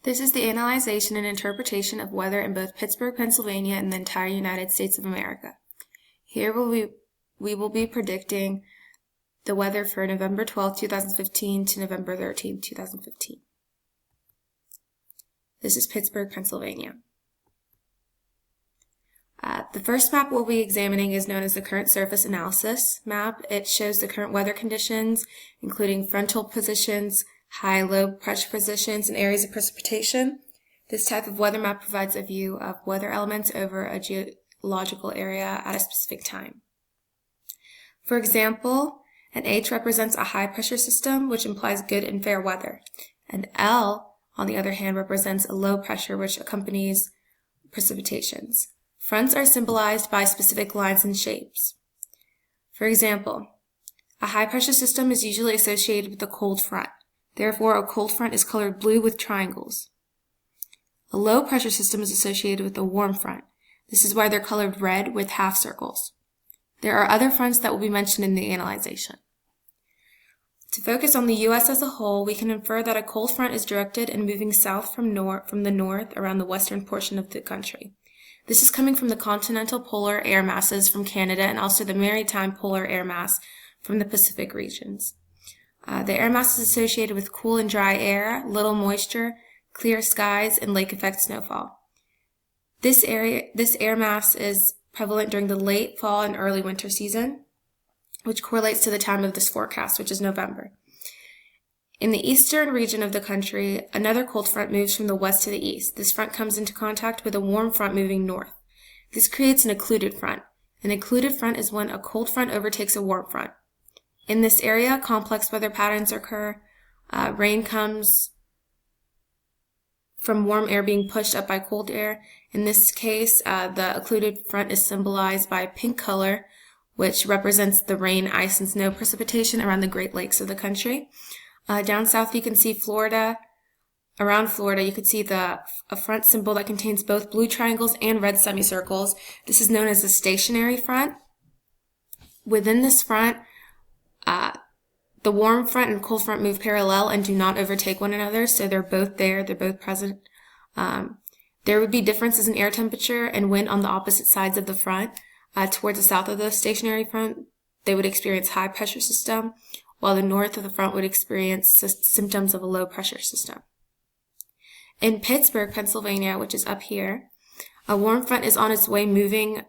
This is the analyzation and interpretation of weather in both Pittsburgh, Pennsylvania, and the entire United States of America. Here we will be predicting the weather for November 12, 2015 to November 13, 2015. This is Pittsburgh, Pennsylvania. The first map we'll be examining is known as the current surface analysis map. It shows the current weather conditions, including frontal positions, high-low pressure positions, and areas of precipitation. This type of weather map provides a view of weather elements over a geological area at a specific time. For example, an H represents a high-pressure system, which implies good and fair weather. An L, on the other hand, represents a low pressure, which accompanies precipitations. Fronts are symbolized by specific lines and shapes. For example, a high-pressure system is usually associated with a cold front. Therefore, a cold front is colored blue with triangles. A low-pressure system is associated with a warm front. This is why they're colored red with half circles. There are other fronts that will be mentioned in the analyzation. To focus on the U.S. as a whole, we can infer that a cold front is directed and moving south from the north around the western portion of the country. This is coming from the continental polar air masses from Canada and also the maritime polar air mass from the Pacific regions. The air mass is associated with cool and dry air, little moisture, clear skies, and lake effect snowfall. This air mass is prevalent during the late fall and early winter season, which correlates to the time of this forecast, which is November. In the eastern region of the country, another cold front moves from the west to the east. This front comes into contact with a warm front moving north. This creates an occluded front. An occluded front is when a cold front overtakes a warm front. In this area, complex weather patterns occur. Rain comes from warm air being pushed up by cold air. In this case, the occluded front is symbolized by pink color, which represents the rain, ice, and snow precipitation around the Great Lakes of the country. Down south, you can see Florida. Around Florida, you can see a front symbol that contains both blue triangles and red semicircles. This is known as a stationary front. Within this front, the warm front and cold front move parallel and do not overtake one another, so they're both there, they're both present. There would be differences in air temperature and wind on the opposite sides of the front. Towards the south of the stationary front, they would experience high pressure system, while the north of the front would experience symptoms of a low pressure system. In Pittsburgh, Pennsylvania, which is up here, a warm front is on its way moving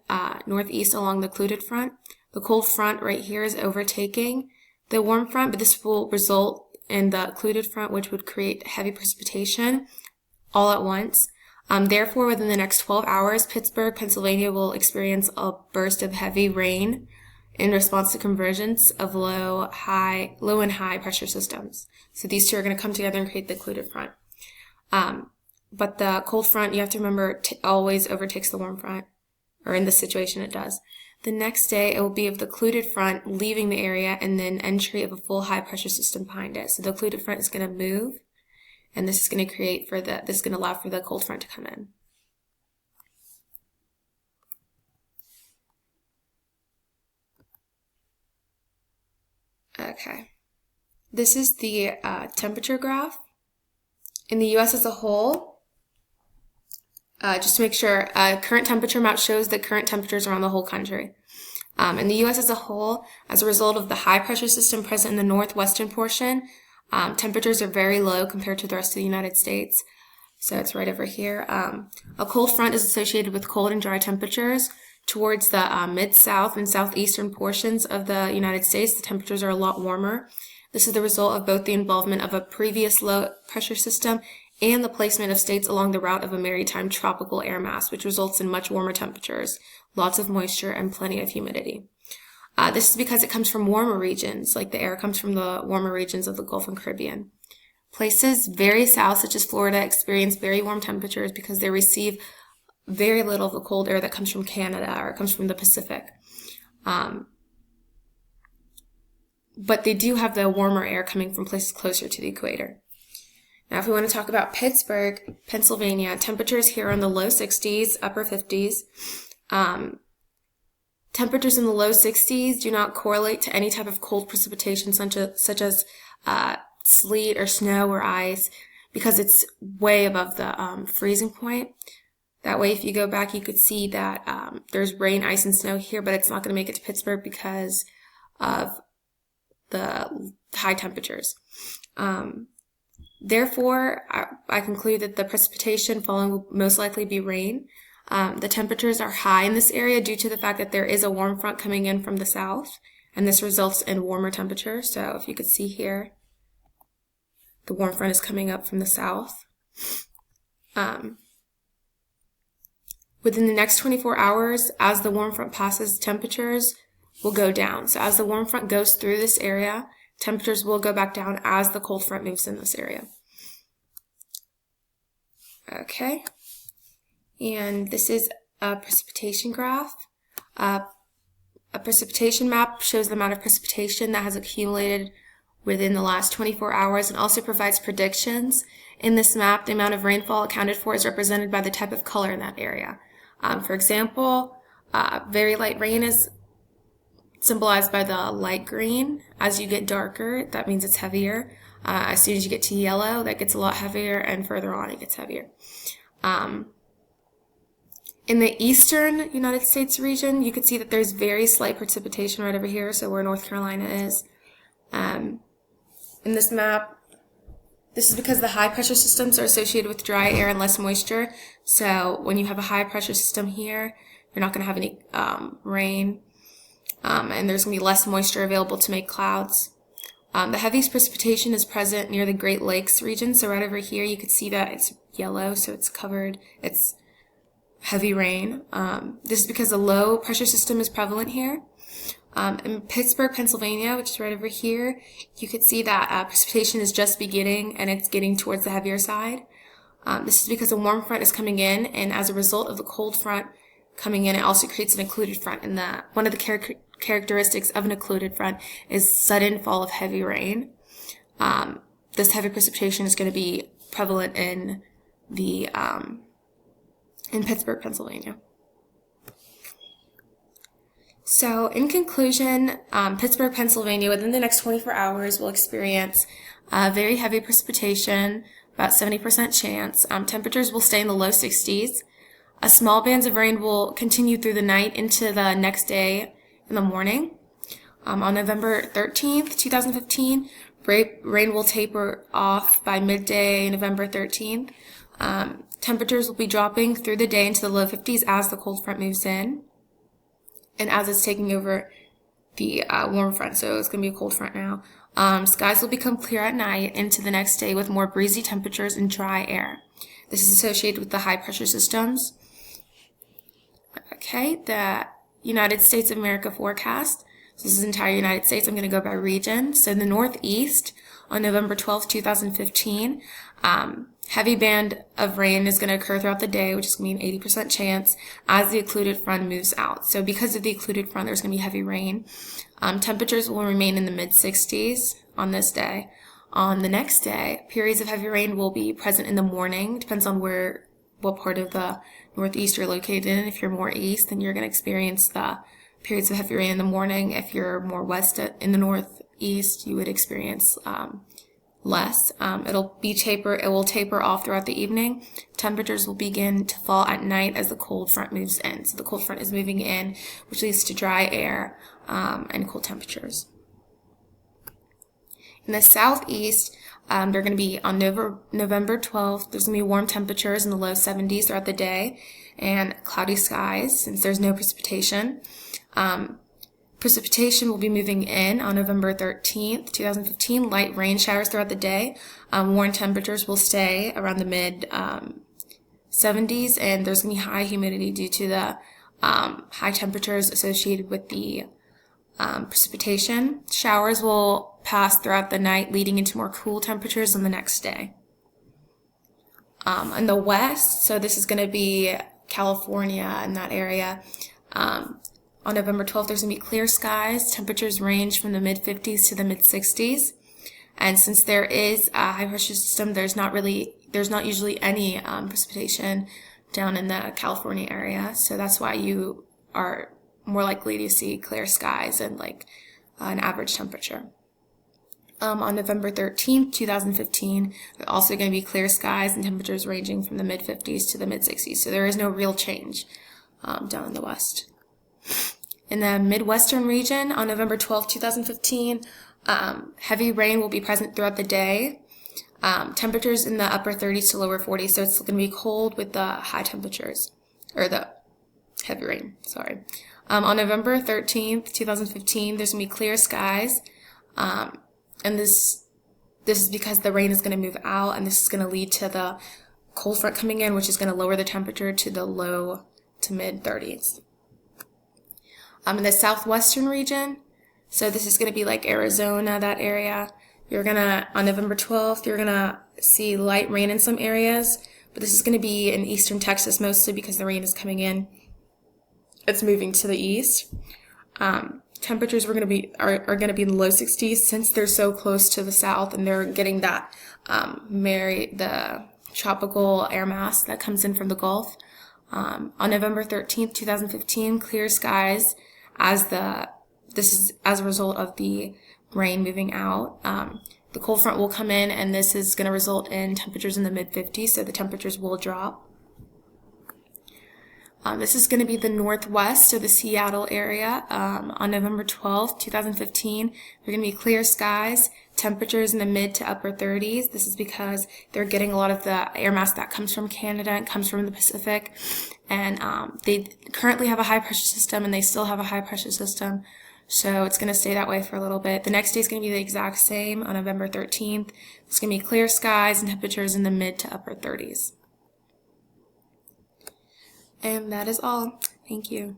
northeast along the occluded front. The cold front right here is overtaking the warm front, but this will result in the occluded front, which would create heavy precipitation all at once. Therefore, within the next 12 hours, Pittsburgh, Pennsylvania will experience a burst of heavy rain in response to convergence of low and high pressure systems. So these two are going to come together and create the occluded front. But the cold front, you have to remember, always overtakes the warm front, or in this situation it does. The next day, it will be of the occluded front leaving the area and then entry of a full high pressure system behind it. So the occluded front is going to move, and this is going to allow for the cold front to come in. Okay. This is the temperature graph. In the U.S. as a whole, just to make sure, current temperature map shows the current temperatures around the whole country. In the U.S. as a whole, as a result of the high pressure system present in the northwestern portion, temperatures are very low compared to the rest of the United States. So it's right over here. A cold front is associated with cold and dry temperatures. Towards the mid-south and southeastern portions of the United States, the temperatures are a lot warmer. This is the result of both the involvement of a previous low pressure system and the placement of states along the route of a maritime tropical air mass, which results in much warmer temperatures, lots of moisture, and plenty of humidity. This is because it comes from warmer regions, like the air comes from the warmer regions of the Gulf and Caribbean. Places very south, such as Florida, experience very warm temperatures because they receive very little of the cold air that comes from Canada or comes from the Pacific. But they do have the warmer air coming from places closer to the equator. Now, if we want to talk about Pittsburgh, Pennsylvania, temperatures here are in the low 60s, upper 50s. Temperatures in the low 60s do not correlate to any type of cold precipitation such as sleet or snow or ice. because it's way above the freezing point. That way, if you go back, you could see that there's rain, ice, and snow here, but it's not going to make it to Pittsburgh because of the high temperatures. Therefore, I conclude that the precipitation following will most likely be rain. The temperatures are high in this area due to the fact that there is a warm front coming in from the south, and this results in warmer temperatures. So if you could see here, the warm front is coming up from the south. Within the next 24 hours, as the warm front passes, temperatures will go down. So as the warm front goes through this area, temperatures will go back down as the cold front moves in this area. Okay, and this is a precipitation graph. A precipitation map shows the amount of precipitation that has accumulated within the last 24 hours and also provides predictions. In this map, the amount of rainfall accounted for is represented by the type of color in that area. For example, very light rain is symbolized by the light green. As you get darker, that means it's heavier. As soon as you get to yellow, that gets a lot heavier, and further on, it gets heavier. In the eastern United States region, you can see that there's very slight precipitation right over here, so where North Carolina is. In this map, this is because the high pressure systems are associated with dry air and less moisture. So when you have a high pressure system here, you're not going to have any rain, and there's going to be less moisture available to make clouds. The heaviest precipitation is present near the Great Lakes region. So right over here, you can see that it's yellow, so it's covered, it's heavy rain. This is because a low pressure system is prevalent here. In Pittsburgh, Pennsylvania, which is right over here, you could see that precipitation is just beginning and it's getting towards the heavier side. This is because a warm front is coming in, and as a result of the cold front coming in, it also creates an occluded front. And one of the characteristics of an occluded front is sudden fall of heavy rain. This heavy precipitation is going to be prevalent in Pittsburgh, Pennsylvania. So in conclusion, Pittsburgh, Pennsylvania, within the next 24 hours will experience very heavy precipitation, about 70% chance. Temperatures will stay in the low 60s. Small bands of rain will continue through the night into the next day in the morning. On November 13th, 2015, rain will taper off by midday, November 13th. Temperatures will be dropping through the day into the low 50s as the cold front moves in, and as it's taking over the warm front, so it's going to be a cold front now. Skies will become clear at night into the next day with more breezy temperatures and dry air. This is associated with the high pressure systems. Okay, the United States of America forecast. So this is the entire United States. I'm going to go by region. So in the Northeast, on November 12th, 2015, heavy band of rain is going to occur throughout the day, which is going to be an 80% chance as the occluded front moves out. So because of the occluded front, there's going to be heavy rain. Temperatures will remain in the mid-60s on this day. On the next day, periods of heavy rain will be present in the morning. Depends on what part of the Northeast you're located in. If you're more east, then you're going to experience the periods of heavy rain in the morning. If you're more west in the Northeast, you would experience less. It will taper off throughout the evening. Temperatures will begin to fall at night as the cold front moves in. So the cold front is moving in, which leads to dry air and cold temperatures. In the southeast, they're going to be on November 12th. There's going to be warm temperatures in the low 70s throughout the day and cloudy skies since there's no precipitation. Precipitation will be moving in on November 13th, 2015. Light rain showers throughout the day. Warm temperatures will stay around the mid 70s, and there's going to be high humidity due to the high temperatures associated with the precipitation. Showers will pass throughout the night, leading into more cool temperatures on the next day. In the west, so this is going to be California and that area. On November 12th, there's going to be clear skies. Temperatures range from the mid-50s to the mid-60s. And since there is a high-pressure system, there's not usually any precipitation down in the California area. So that's why you are more likely to see clear skies and an average temperature. On November 13th, 2015, they're also going to be clear skies and temperatures ranging from the mid-50s to the mid-60s. So there is no real change down in the west. In the Midwestern region, on November 12th, 2015, heavy rain will be present throughout the day. Temperatures in the upper 30s to lower 40s, so it's going to be cold with the high temperatures, or the heavy rain, sorry. On November 13th, 2015, there's going to be clear skies, and this is because the rain is going to move out, and this is going to lead to the cold front coming in, which is going to lower the temperature to the low to mid 30s. In the southwestern region, so this is going to be like Arizona, that area, on November 12th, you're going to see light rain in some areas, but this is going to be in eastern Texas mostly because the rain is coming in. It's moving to the east. Temperatures are going to be in the low 60s since they're so close to the south and they're getting that the tropical air mass that comes in from the Gulf. On November 13th, 2015, clear skies this is as a result of the rain moving out. The cold front will come in, and this is going to result in temperatures in the mid-50s, so the temperatures will drop. This is going to be the northwest, so the Seattle area. On November 12th, 2015, there are going to be clear skies, temperatures in the mid to upper 30s. This is because they're getting a lot of the air mass that comes from Canada and comes from the Pacific. And they currently have a high pressure system, and they still have a high pressure system. So it's going to stay that way for a little bit. The next day is going to be the exact same on November 13th. It's going to be clear skies and temperatures in the mid to upper 30s. And that is all. Thank you.